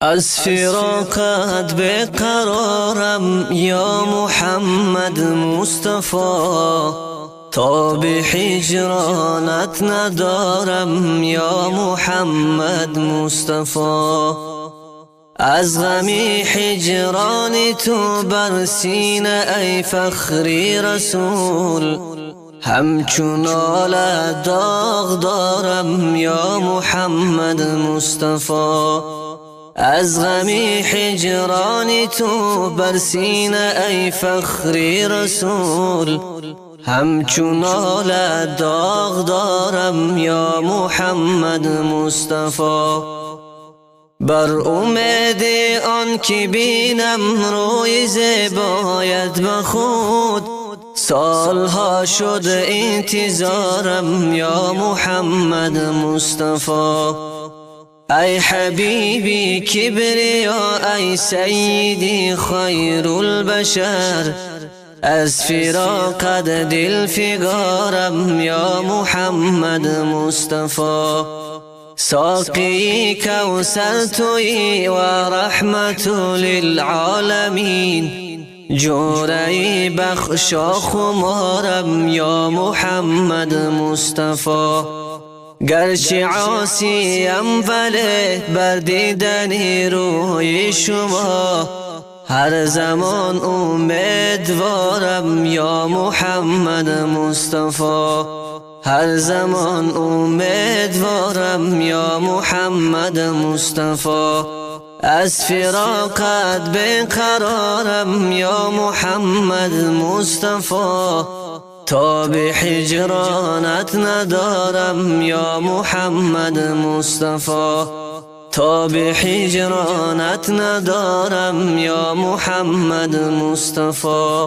از فراقت بقرارم یا محمد مصطفی، تا به هجرانت ندارم یا محمد مصطفی. از غمی هجران تو بر سینه ای فخری رسول، همچون آل داغ دارم یا محمد مصطفی. از غمی هجران تو بر سینه ای فخری رسول، همچون آل داغ دارم یا محمد مصطفی. بر امید آن که بینم روی زیبایت به خود، سالها شد انتظارم یا محمد مصطفی. ای حبیبی کبریا، ای سیدی خیر البشر، از فراقت دل فگارم یا محمد مصطفی. ساقی کوثر تویی و رحمت للعالمین، جوری بخشا خمارم یا محمد مصطفی. گرچه عاصیم ولی بر دیدن روی شما، هر زمان امیدوارم یا محمد مصطفی. هر زمان امیدوارم یا محمد مصطفی. از فراقت بقرارم یا محمد مصطفی، تا به هجرانت ندارم یا محمد مصطفی. تا به هجرانت ندارم یا محمد مصطفی.